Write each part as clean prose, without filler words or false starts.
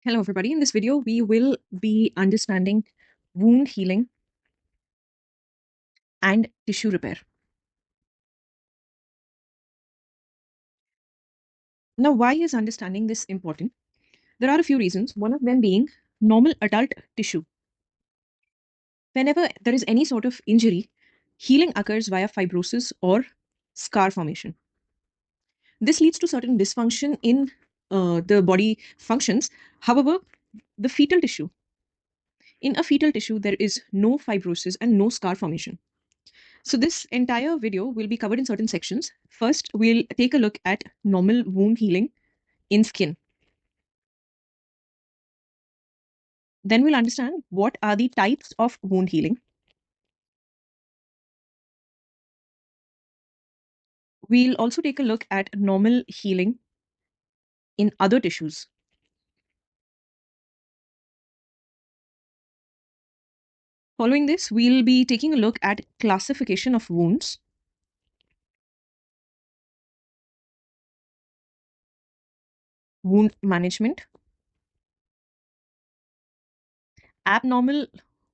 Hello, everybody. In this video, we will be understanding wound healing and tissue repair. Now, why is understanding this important? There are a few reasons, one of them being normal adult tissue. Whenever there is any sort of injury, healing occurs via fibrosis or scar formation. This leads to certain dysfunction in the body functions. However, the fetal tissue, in a fetal tissue, there is no fibrosis and no scar formation. So this entire video will be covered in certain sections. First, we'll take a look at normal wound healing in skin. Then we'll understand what are the types of wound healing. We'll also take a look at normal healing in other tissues. Following this, we'll be taking a look at classification of wounds, wound management, abnormal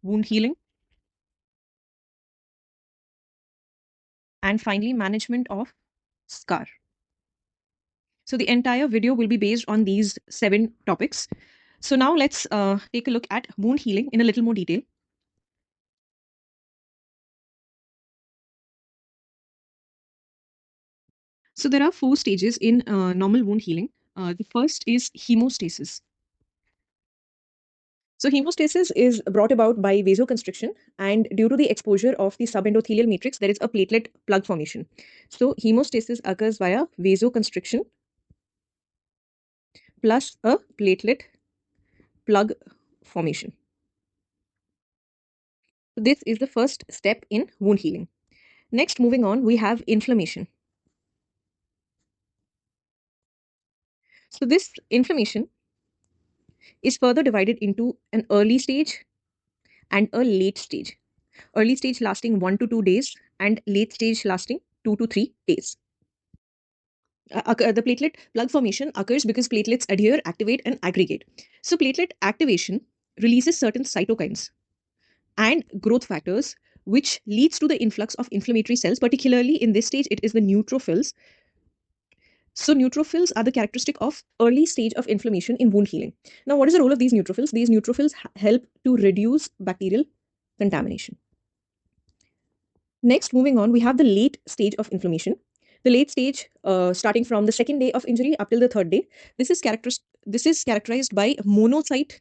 wound healing, and finally, management of scar. So the entire video will be based on these 7 topics. So now let's take a look at wound healing in a little more detail. So there are 4 stages in normal wound healing. The first is hemostasis. So hemostasis is brought about by vasoconstriction, and due to the exposure of the subendothelial matrix, there is a platelet plug formation. So hemostasis occurs via vasoconstriction plus a platelet plug formation. So this is the first step in wound healing. Next, moving on, we have inflammation. So this inflammation is further divided into an early stage and a late stage. Early stage lasting 1 to 2 days and late stage lasting 2 to 3 days. The platelet plug formation occurs because platelets adhere, activate, and aggregate. So platelet activation releases certain cytokines and growth factors, which leads to the influx of inflammatory cells. Particularly in this stage, it is the neutrophils. So neutrophils are the characteristic of early stage of inflammation in wound healing. Now, what is the role of these neutrophils? These neutrophils help to reduce bacterial contamination. Next, moving on, we have the late stage of inflammation. The late stage, starting from the 2nd day of injury up till the 3rd day, this is characterized by monocyte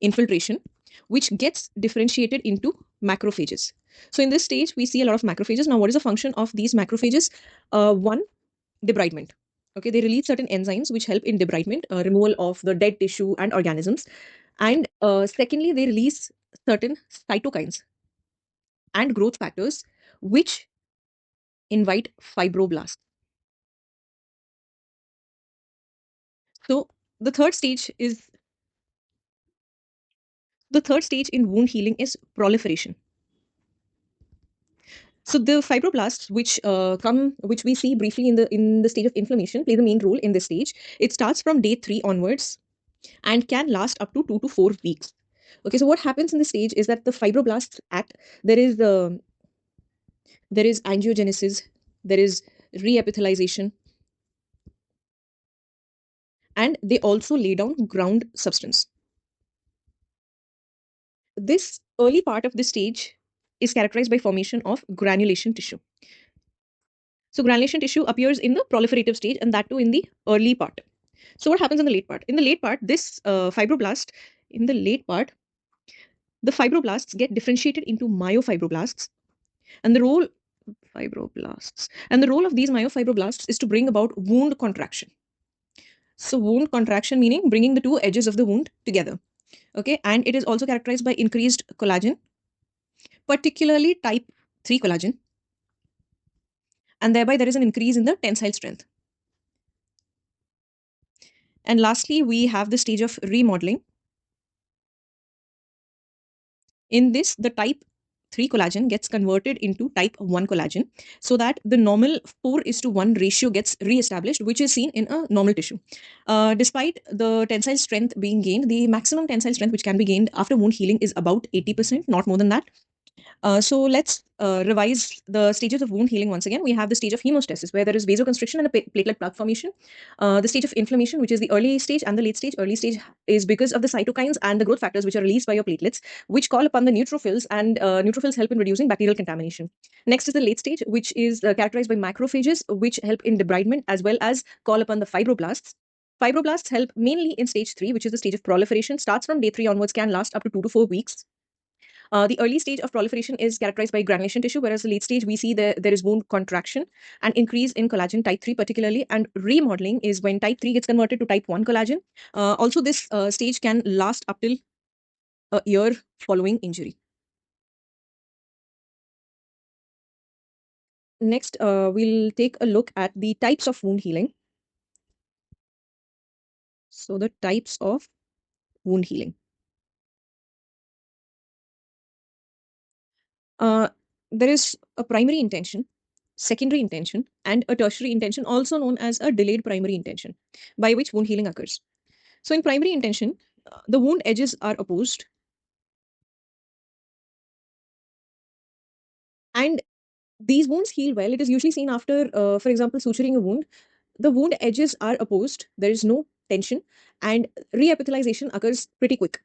infiltration, which gets differentiated into macrophages. So in this stage, we see a lot of macrophages. Now, what is the function of these macrophages? One, debridement. Okay, they release certain enzymes which help in debridement, removal of the dead tissue and organisms. And secondly, they release certain cytokines and growth factors which invite fibroblasts. So the third stage in wound healing is proliferation. So the fibroblasts, which we see briefly in the stage of inflammation, play the main role in this stage. It starts from day 3 onwards and can last up to 2 to 4 weeks. Okay, so what happens in this stage is that the fibroblasts act. There is angiogenesis, there is reepithelization, and they also lay down ground substance. This early part of this stage is characterized by formation of granulation tissue. So granulation tissue appears in the proliferative stage, and that too in the early part. So what happens in the late part? In the late part, the fibroblasts get differentiated into myofibroblasts, and the role of these myofibroblasts is to bring about wound contraction. So wound contraction meaning bringing the 2 edges of the wound together. Okay, and it is also characterized by increased collagen, particularly type 3 collagen, and thereby there is an increase in the tensile strength. And lastly, we have the stage of remodeling. In this, the type 3 collagen gets converted into type 1 collagen, so that the normal 4:1 ratio gets re-established, which is seen in a normal tissue. Despite the tensile strength being gained, the maximum tensile strength which can be gained after wound healing is about 80%, not more than that. So let's revise the stages of wound healing once again. We have the stage of hemostasis, where there is vasoconstriction and a platelet plaque formation. The stage of inflammation, which is the early stage and the late stage. Early stage is because of the cytokines and the growth factors which are released by your platelets, which call upon the neutrophils, and neutrophils help in reducing bacterial contamination. Next is the late stage, which is characterized by macrophages, which help in debridement as well as call upon the fibroblasts. Fibroblasts help mainly in stage 3, which is the stage of proliferation. Starts from day 3 onwards, can last up to 2 to 4 weeks. The early stage of proliferation is characterized by granulation tissue, whereas the late stage we see there is wound contraction and increase in collagen type 3 particularly, and remodeling is when type 3 gets converted to type 1 collagen. Also, this stage can last up till a year following injury. Next, we'll take a look at the types of wound healing. So the types of wound healing. Uh, there is a primary intention, secondary intention, and a tertiary intention, also known as a delayed primary intention, by which wound healing occurs. So in primary intention, the wound edges are opposed, and these wounds heal well. It is usually seen after, for example, suturing a wound. The wound edges are opposed, there is no tension, and reepithelialization occurs pretty quick.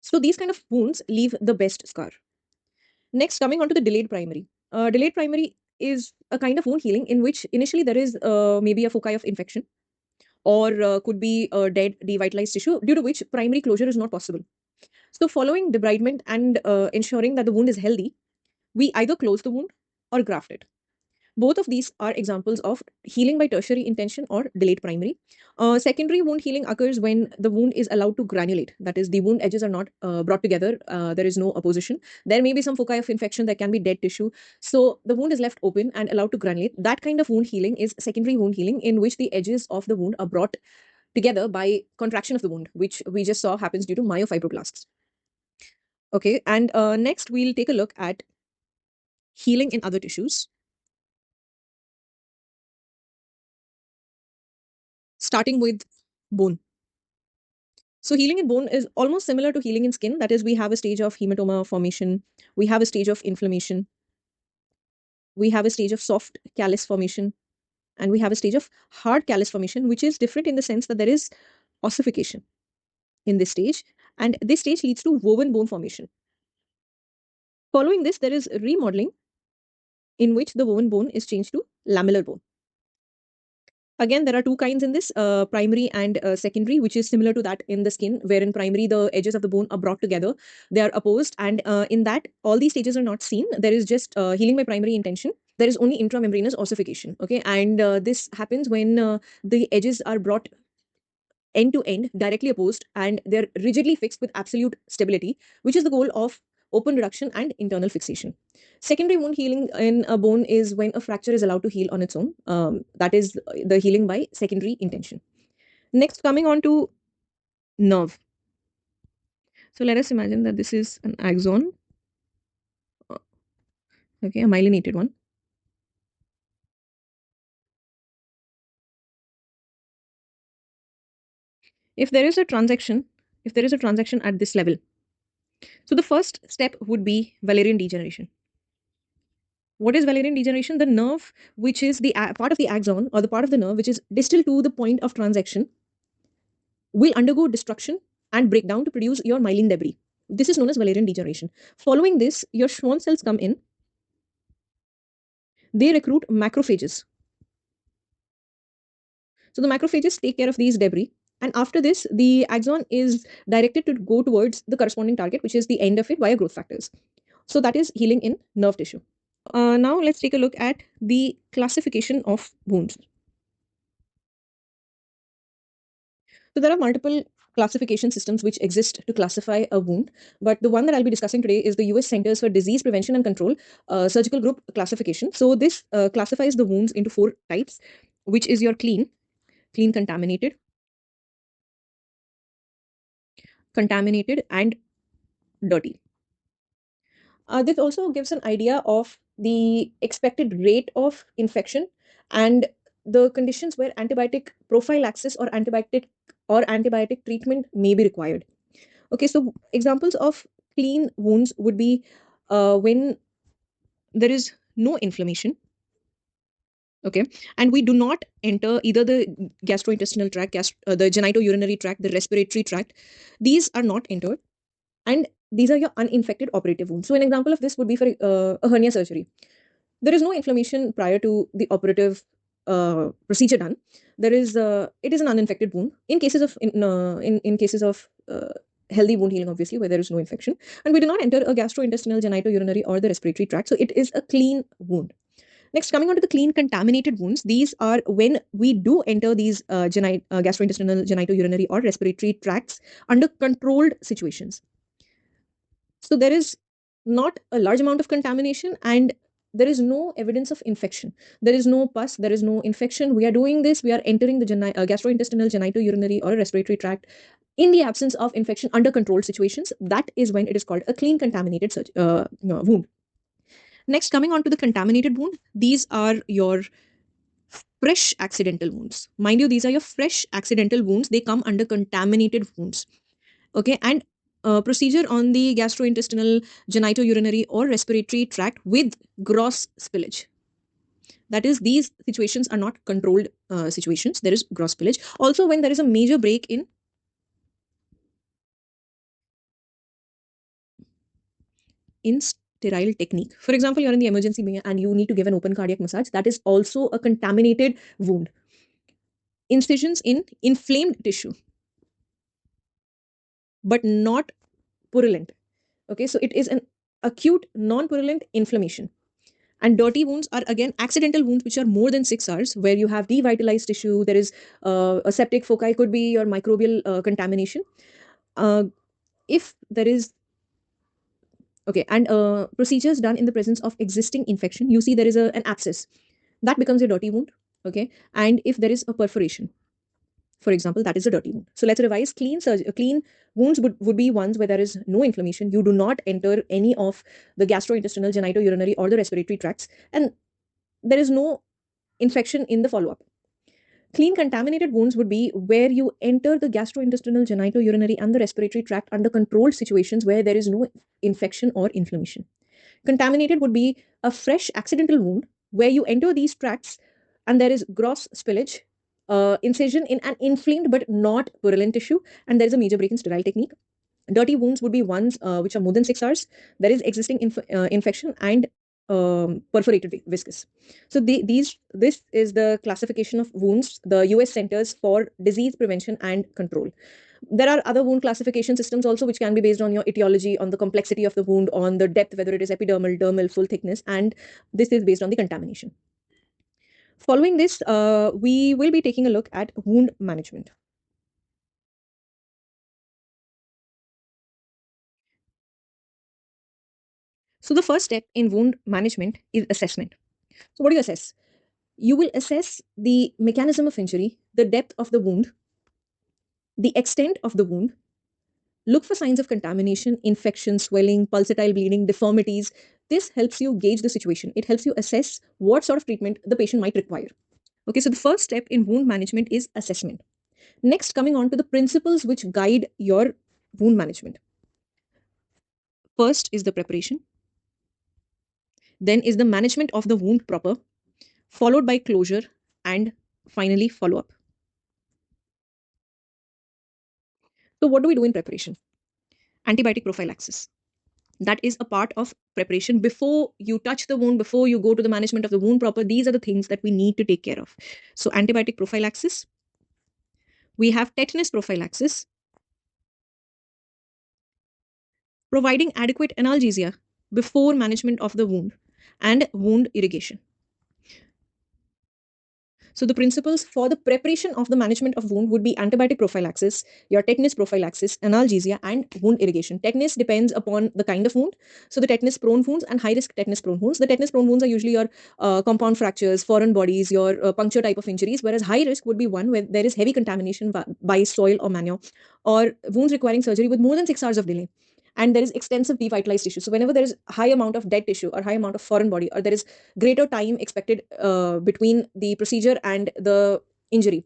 So these kind of wounds leave the best scar. Next, coming on to the delayed primary. Delayed primary is a kind of wound healing in which initially there is maybe a foci of infection, or could be a dead, devitalized tissue, due to which primary closure is not possible. So, following debridement and ensuring that the wound is healthy, we either close the wound or graft it. Both of these are examples of healing by tertiary intention or delayed primary. Secondary wound healing occurs when the wound is allowed to granulate. That is, the wound edges are not brought together. There is no opposition. There may be some foci of infection. There can be dead tissue. So the wound is left open and allowed to granulate. That kind of wound healing is secondary wound healing, in which the edges of the wound are brought together by contraction of the wound, which we just saw happens due to myofibroblasts. Okay, and next we'll take a look at healing in other tissues, starting with bone. So healing in bone is almost similar to healing in skin. That is, we have a stage of hematoma formation, we have a stage of inflammation, we have a stage of soft callus formation, and we have a stage of hard callus formation, which is different in the sense that there is ossification in this stage, and this stage leads to woven bone formation. Following this, there is remodeling, in which the woven bone is changed to lamellar bone. Again, there are two kinds in this, primary and secondary, which is similar to that in the skin, where in primary, the edges of the bone are brought together. They are opposed. And in that, all these stages are not seen. There is just healing by primary intention. There is only intramembranous ossification. Okay. And this happens when the edges are brought end to end, directly opposed, and they're rigidly fixed with absolute stability, which is the goal of open reduction and internal fixation. Secondary wound healing in a bone is when a fracture is allowed to heal on its own. That is the healing by secondary intention. Next, coming on to nerve. So let us imagine that this is an axon, okay, a myelinated one. If there is a transaction, if there is a transaction at this level, so the first step would be Valerian degeneration. What is Valerian degeneration? The nerve, which is the part of the axon, or the part of the nerve which is distal to the point of transaction, will undergo destruction and break down to produce your myelin debris. This is known as Valerian degeneration. Following this, your Schwann cells come in. They recruit macrophages. So the macrophages take care of these debris. And after this, the axon is directed to go towards the corresponding target, which is the end of it, via growth factors. So that is healing in nerve tissue. Now let's take a look at the classification of wounds. So there are multiple classification systems which exist to classify a wound, but the one that I'll be discussing today is the US Centers for Disease Prevention and Control surgical group classification. So this classifies the wounds into 4 types, which is your clean, contaminated, and dirty. This also gives an idea of the expected rate of infection and the conditions where antibiotic prophylaxis or antibiotic treatment may be required. Okay, so examples of clean wounds would be when there is no inflammation. Okay, and we do not enter either the gastrointestinal tract, the genitourinary tract, the respiratory tract. These are not entered, and these are your uninfected operative wounds. So an example of this would be for a hernia surgery. There is no inflammation prior to the operative procedure done. It is an uninfected wound in cases of in cases of healthy wound healing, obviously, where there is no infection, and we do not enter a gastrointestinal, genitourinary, or the respiratory tract. So it is a clean wound. Next, coming on to the clean contaminated wounds, these are when we do enter these gastrointestinal, genitourinary, or respiratory tracts under controlled situations. So there is not a large amount of contamination, and there is no evidence of infection. There is no pus, there is no infection. We are doing this, we are entering the gastrointestinal, genitourinary, or respiratory tract in the absence of infection under controlled situations. That is when it is called a clean contaminated wound. Next, coming on to the contaminated wound, these are your fresh accidental wounds. Mind you, these are your fresh accidental wounds. They come under contaminated wounds. Okay, and procedure on the gastrointestinal, genitourinary, or respiratory tract with gross spillage. That is, these situations are not controlled situations. There is gross spillage. Also, when there is a major break in sterile technique. For example, you're in the emergency bay and you need to give an open cardiac massage. That is also a contaminated wound. Incisions in inflamed tissue, but not purulent. Okay, so it is an acute non-purulent inflammation. And dirty wounds are again accidental wounds which are more than 6 hours, where you have devitalized tissue. There is a septic foci, could be your microbial contamination. If there is okay, and procedures done in the presence of existing infection, you see there is an abscess, that becomes a dirty wound. Okay, and if there is a perforation, for example, that is a dirty wound. So let's revise. Clean wounds would be ones where there is no inflammation. You do not enter any of the gastrointestinal, genitourinary, or the respiratory tracts, and there is no infection in the follow-up. Clean contaminated wounds would be where you enter the gastrointestinal, genitourinary, and the respiratory tract under controlled situations where there is no infection or inflammation. Contaminated would be a fresh accidental wound where you enter these tracts and there is gross spillage, incision in an inflamed but not purulent tissue, and there is a major break in sterile technique. Dirty wounds would be ones which are more than 6 hours. There is existing infection and perforated viscous. So this is the classification of wounds, the US Centers for Disease Prevention and Control. There are other wound classification systems also, which can be based on your etiology, on the complexity of the wound, on the depth, whether it is epidermal, dermal, full thickness, and this is based on the contamination. Following this, we will be taking a look at wound management. So the first step in wound management is assessment. So what do you assess? You will assess the mechanism of injury, the depth of the wound, the extent of the wound. Look for signs of contamination, infection, swelling, pulsatile bleeding, deformities. This helps you gauge the situation. It helps you assess what sort of treatment the patient might require. Okay, so the first step in wound management is assessment. Next, coming on to the principles which guide your wound management. First is the preparation. Then is the management of the wound proper, followed by closure, and finally follow-up. So what do we do in preparation? Antibiotic prophylaxis. That is a part of preparation. Before you touch the wound, before you go to the management of the wound proper, these are the things that we need to take care of. So antibiotic prophylaxis. We have tetanus prophylaxis, providing adequate analgesia before management of the wound, and wound irrigation. So the principles for the preparation of the management of wound would be antibiotic prophylaxis, your tetanus prophylaxis, analgesia, and wound irrigation. Tetanus depends upon the kind of wound. So the tetanus prone wounds and high risk tetanus prone wounds. The tetanus prone wounds are usually your compound fractures, foreign bodies, your puncture type of injuries, whereas high risk would be one where there is heavy contamination by soil or manure, or wounds requiring surgery with more than 6 hours of delay. and there is extensive devitalized tissue. So whenever there is high amount of dead tissue or high amount of foreign body, or there is greater time expected between the procedure and the injury,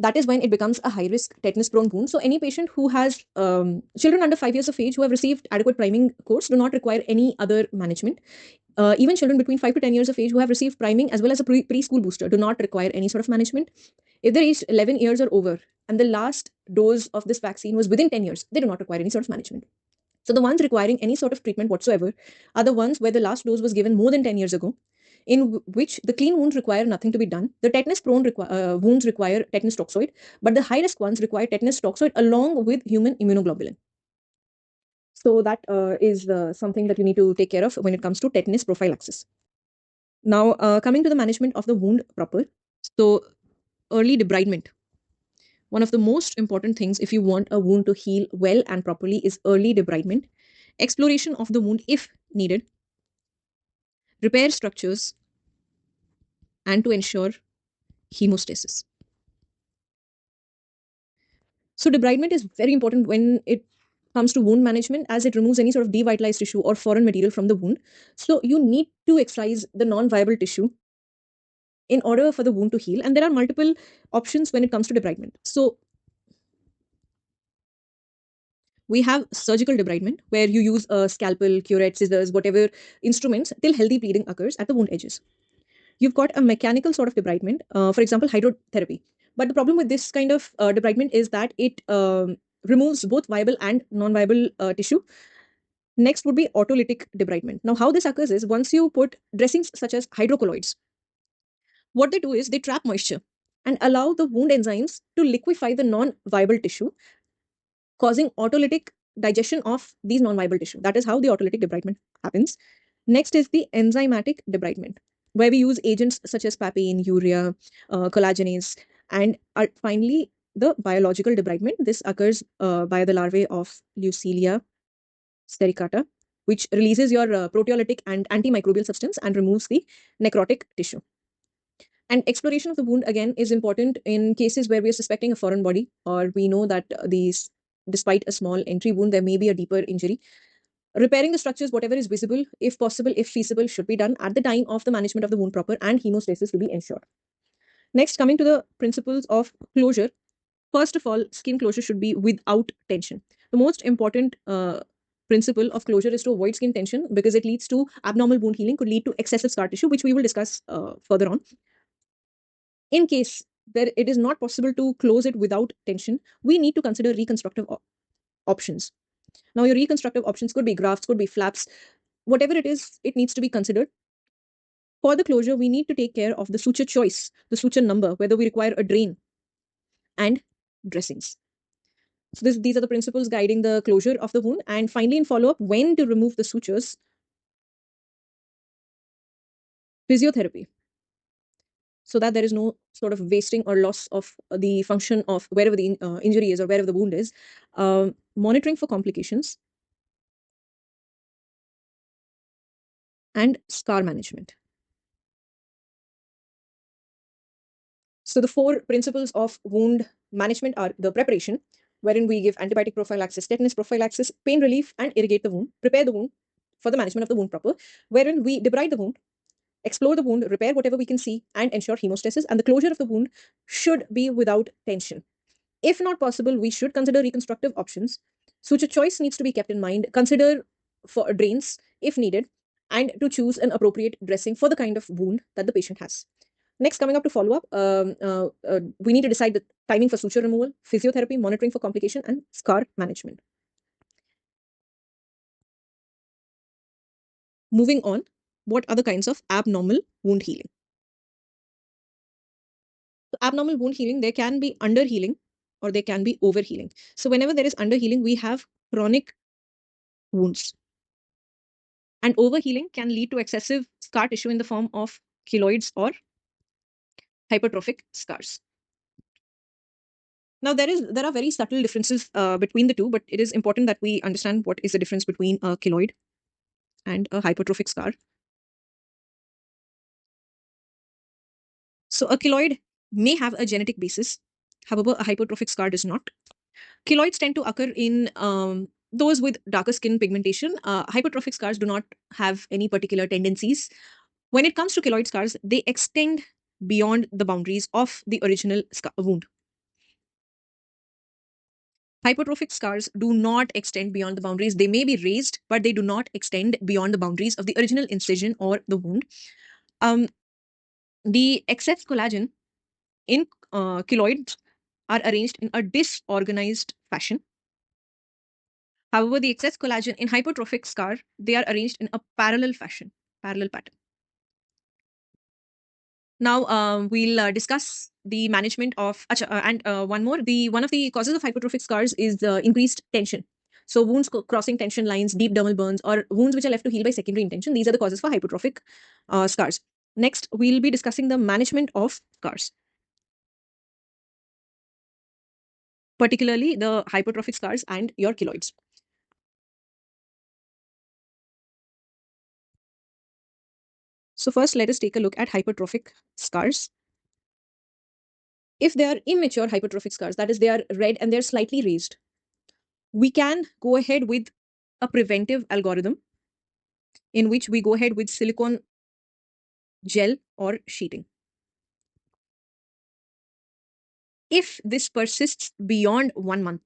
that is when it becomes a high risk tetanus prone wound. So any patient who has children under 5 years of age who have received adequate priming course do not require any other management. Even children between 5 to 10 years of age who have received priming as well as a preschool booster do not require any sort of management. If they're aged 11 years or over and the last dose of this vaccine was within 10 years, they do not require any sort of management. So the ones requiring any sort of treatment whatsoever are the ones where the last dose was given more than 10 years ago, in which the clean wounds require nothing to be done. The tetanus prone wounds require tetanus toxoid, but the high risk ones require tetanus toxoid along with human immunoglobulin. So that is something that you need to take care of when it comes to tetanus prophylaxis. Now, coming to the management of the wound proper. So, early debridement. One of the most important things if you want a wound to heal well and properly is early debridement, exploration of the wound if needed, repair structures, and to ensure hemostasis. So, debridement is very important when it comes to wound management, as it removes any sort of devitalized tissue or foreign material from the wound. So, you need to excise the non viable tissue in order for the wound to heal. And there are multiple options when it comes to debridement. So, we have surgical debridement, where you use a scalpel, curette, scissors, whatever instruments till healthy bleeding occurs at the wound edges. You've got a mechanical sort of debridement, for example, hydrotherapy. But the problem with this kind of debridement is that it removes both viable and non-viable tissue. Next would be autolytic debridement. Now, how this occurs is once you put dressings such as hydrocolloids, what they do is they trap moisture and allow the wound enzymes to liquefy the non-viable tissue, causing autolytic digestion of these non-viable tissue. That is how the autolytic debridement happens. Next is the enzymatic debridement, where we use agents such as papain, urea, collagenase, and finally the biological debridement. This occurs by the larvae of Leucelia sericata, which releases your proteolytic and antimicrobial substance and removes the necrotic tissue. And exploration of the wound again is important in cases where we are suspecting a foreign body, or we know that these, despite a small entry wound, there may be a deeper injury. Repairing the structures, whatever is visible, if possible, if feasible, should be done at the time of the management of the wound proper, and hemostasis to be ensured. Next, coming to the principles of closure. First of all, skin closure should be without tension. The most important principle of closure is to avoid skin tension, because it leads to abnormal wound healing, could lead to excessive scar tissue, which we will discuss further on. In case that it is not possible to close it without tension, we need to consider reconstructive options. Now, your reconstructive options could be grafts, could be flaps, whatever it is, it needs to be considered. For the closure, we need to take care of the suture choice, the suture number, whether we require a drain, and dressings. So these are the principles guiding the closure of the wound. And finally, in follow-up, when to remove the sutures, physiotherapy, so that there is no sort of wasting or loss of the function of wherever the injury is or wherever the wound is. Monitoring for complications, and scar management. So the four principles of wound management are the preparation, wherein we give antibiotic prophylaxis, tetanus prophylaxis, pain relief, and irrigate the wound, prepare the wound for the management of the wound proper, wherein we debride the wound, explore the wound, repair whatever we can see, and ensure hemostasis. And the closure of the wound should be without tension. If not possible, we should consider reconstructive options. Suture choice needs to be kept in mind. Consider for drains if needed, and to choose an appropriate dressing for the kind of wound that the patient has. Next, coming up to follow up, we need to decide the timing for suture removal, physiotherapy, monitoring for complication, and scar management. Moving on, what are the kinds of abnormal wound healing? So, abnormal wound healing, there can be under healing or there can be over healing. So, whenever there is under healing, we have chronic wounds. And overhealing can lead to excessive scar tissue in the form of keloids or hypertrophic scars. Now, there are very subtle differences between the two, but it is important that we understand what is the difference between a keloid and a hypertrophic scar. So, a keloid may have a genetic basis. However, a hypertrophic scar does not. Keloids tend to occur in those with darker skin pigmentation, hypertrophic scars do not have any particular tendencies. When it comes to keloid scars, they extend beyond the boundaries of the original wound. Hypertrophic scars do not extend beyond the boundaries. They may be raised, but they do not extend beyond the boundaries of the original incision or the wound. Um, the excess collagen in keloids are arranged in a disorganized fashion. However, the excess collagen in hypertrophic scar, they are arranged in a parallel fashion, parallel pattern. Now we'll discuss the management of and one more. The one of the causes of hypertrophic scars is increased tension. So wounds crossing tension lines, deep dermal burns, or wounds which are left to heal by secondary intention. These are the causes for hypertrophic scars. Next, we'll be discussing the management of scars, particularly the hypertrophic scars and your keloids. So first, let us take a look at hypertrophic scars. If they are immature hypertrophic scars, that is, they are red and they're slightly raised, we can go ahead with a preventive algorithm in which we go ahead with silicone gel or sheeting. If this persists beyond 1 month,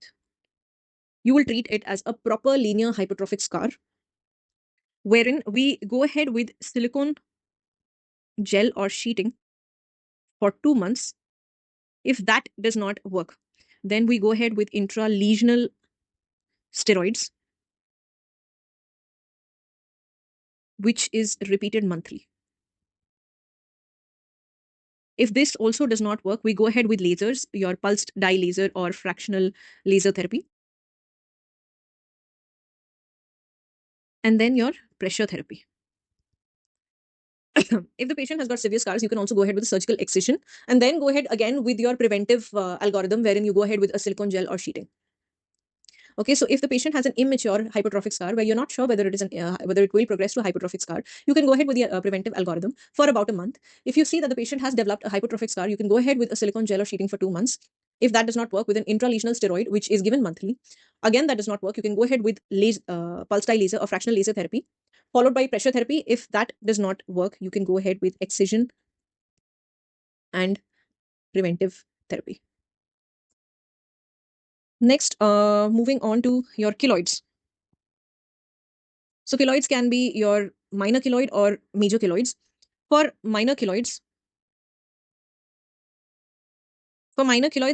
you will treat it as a proper linear hypertrophic scar, wherein we go ahead with silicone gel or sheeting for 2 months. If that does not work, then we go ahead with intralesional steroids, which is repeated monthly. If this also does not work, we go ahead with lasers, your pulsed dye laser or fractional laser therapy, and then your pressure therapy. If the patient has got severe scars, you can also go ahead with a surgical excision and then go ahead again with your preventive algorithm, wherein you go ahead with a silicone gel or sheeting. Okay, so if the patient has an immature hypertrophic scar where you're not sure whether it is whether it will progress to a hypertrophic scar, you can go ahead with the preventive algorithm for about a month. If you see that the patient has developed a hypertrophic scar, you can go ahead with a silicone gel or sheeting for 2 months. If that does not work, with an intralesional steroid, which is given monthly. Again, that does not work, you can go ahead with pulse dye laser or fractional laser therapy, followed by pressure therapy. If that does not work, you can go ahead with excision and preventive therapy. Next, moving on to your keloids. So keloids can be your minor keloid or major keloids. For minor keloids,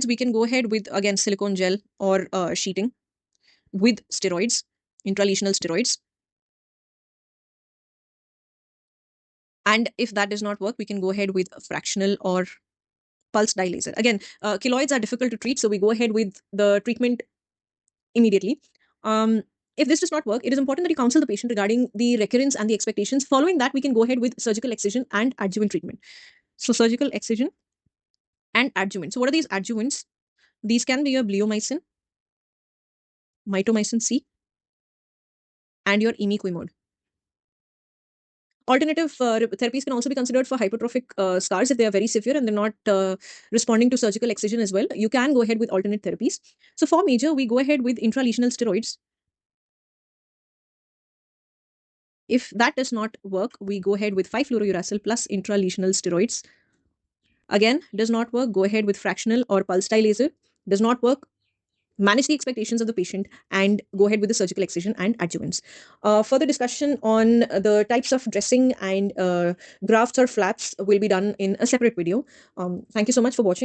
we can go ahead with again silicone gel or sheeting with steroids, intralesional steroids. And if that does not work, we can go ahead with fractional or pulse dye laser. Again, keloids are difficult to treat, so we go ahead with the treatment immediately. If this does not work, it is important that you counsel the patient regarding the recurrence and the expectations. Following that, we can go ahead with surgical excision and adjuvant treatment. So surgical excision and adjuvant. So what are these adjuvants? These can be your bleomycin, mitomycin C, and your imiquimod. Alternative therapies can also be considered for hypertrophic scars if they are very severe and they're not responding to surgical excision as well. You can go ahead with alternate therapies. So for major, we go ahead with intralesional steroids. If that does not work, we go ahead with 5-fluorouracil plus intralesional steroids. Again, does not work, go ahead with fractional or pulse dye laser. Does not work, manage the expectations of the patient and go ahead with the surgical excision and adjuvants. Further discussion on the types of dressing and grafts or flaps will be done in a separate video. Thank you so much for watching.